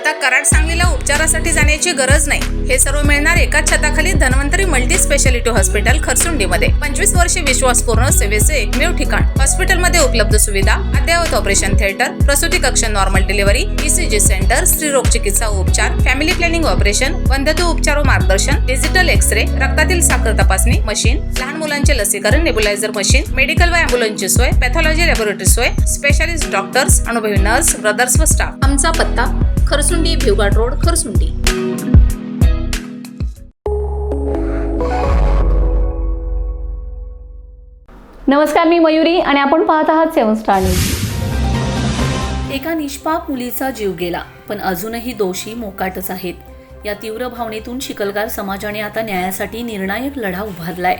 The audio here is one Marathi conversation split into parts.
आता कराड सांगलीला उपचारासाठी जाण्याची गरज नाही. हे सर्व मिळणार एकाच छताखाली धन्वंतरी मल्टी स्पेशालिटी हॉस्पिटल खरसुंडीमध्ये. 25 वर्षे विश्वासपूर्ण सेवेचे एकमेव ठिकाण. हॉस्पिटलमध्ये उपलब्ध सुविधा, अद्ययावत ऑपरेशन थिएटर, प्रसूती कक्ष, नॉर्मल डिलिव्हरी, ECG सेंटर, स्त्रीरोग चिकित्सा व उपचार, फॅमिली प्लॅनिंग ऑपरेशन, वंध्यत्व उपचार व मार्गदर्शन, डिजिटल एक्स-रे, रक्तातील साखर तपासणी मशीन, लहान मुलांचे लसीकरण, नेब्युलायझर मशीन, मेडिकल व ॲम्ब्युलन्सची सोय, पॅथॉलॉजी लॅबोरेटरी सोय, स्पेशालिस्ट डॉक्टर्स, अनुभवी नर्स, ब्रदर्स व स्टाफ. आमचा पत्ता खरसुंडी, भिवघाट रोड, खरसुंडी. नमस्कार, मी मयुरी आणि आपण पाहत आहात 7 स्टार न्यूज. एका निष्पाप मुलीचा जीव गेला, पण अजूनही दोषी मोकाटच आहेत. या तीव्र भावनेतून चिखलगार समाजाने आता न्यायासाठी निर्णायक लढा उभारलाय.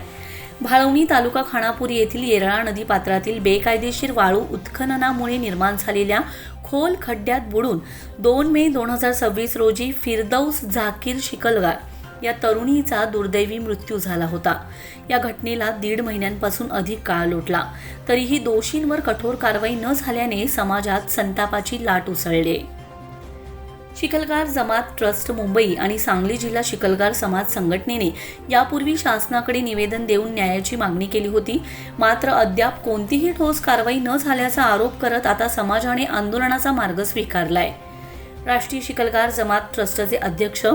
भाळवणी तालुका खानापूर येथील येरळा नदी पात्रातील बेकायदेशीर वाळू उत्खननामुळे निर्माण झालेल्या खोल खड्ड्यात बुडून 2 मे 2026 रोजी फिरदौस झाकीर चिखलगार या तरुणीचा दुर्दैवी मृत्यू झाला होता. या घटनेला 1.5 महिन्यांपासून अधिक काळ लोटला, तरीही दोषींवर कठोर कारवाई न झाल्याने समाजात संतापाची लाट उसळली. चिखलगार जमात ट्रस्ट मुंबई आणि सांगली जिल्हा चिखलगार समाज संघटनेने यापूर्वी शासनाकडे निवेदन देऊन न्यायाची मागणी केली होती. मात्र अद्याप कोणतीही ठोस कारवाई न झाल्याचा आरोप करत आता समाजाने आंदोलनाचा मार्ग स्वीकारलाय. राष्ट्रीय चिखलगार जमात ट्रस्टचे अध्यक्ष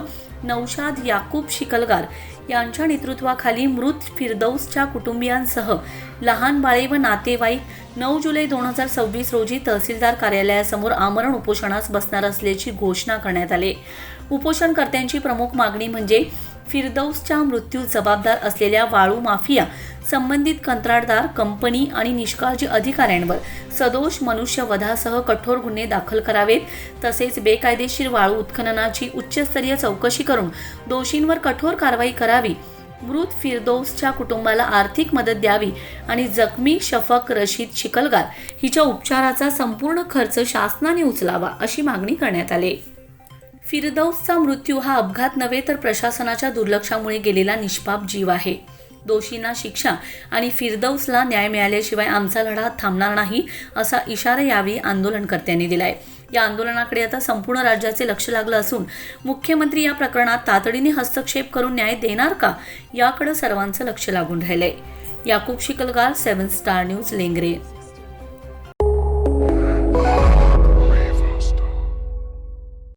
नौशाद याकूब चिखलगार यांच्या नेतृत्वाखाली मृत फिरदौसच्या कुटुंबियांसह लहान बाळे व नातेवाईक 9 जुलै 2026 रोजी तहसीलदार कार्यालयासमोर आमरण उपोषणास बसणार असल्याची घोषणा करण्यात आली. उपोषणकर्त्यांची प्रमुख मागणी म्हणजे फिरदौसच्या मृत्यूस जबाबदार असलेल्या वाळू माफिया, संबंधित कंत्राटदार, कंपनी आणि निष्काळजी अधिकाऱ्यांवर सदोष मनुष्यवधासह कठोर गुन्हे दाखल करावेत. तसेच बेकायदेशीर वाळू उत्खननाची उच्चस्तरीय चौकशी करून दोषींवर कठोर कारवाई करावी. मृत फिरदौसच्या कुटुंबाला आर्थिक मदत द्यावी आणि जखमी शफक रशीद चिखलगार हिच्या उपचाराचा संपूर्ण खर्च शासनाने उचलावा, अशी मागणी करण्यात आली. फिरदौसचा मृत्यू हा अपघात नव्हे तर प्रशासनाच्या दुर्लक्षामुळे गेलेला निष्पाप जीव आहे. दोषींना शिक्षा आणि फिरदौसला न्याय मिळाल्याशिवाय आमचा लढा थांबणार नाही, असा इशारा यावेळी आंदोलनकर्त्यांनी दिलाय. या आंदोलनाकडे आता संपूर्ण राज्याचे लक्ष लागलं असून मुख्यमंत्री या प्रकरणात तातडीने हस्तक्षेप करून न्याय देणार का, याकडे सर्वांचं लक्ष लागून राहिलंय. Yakub Chikhalgar, 7 star news, Lengare.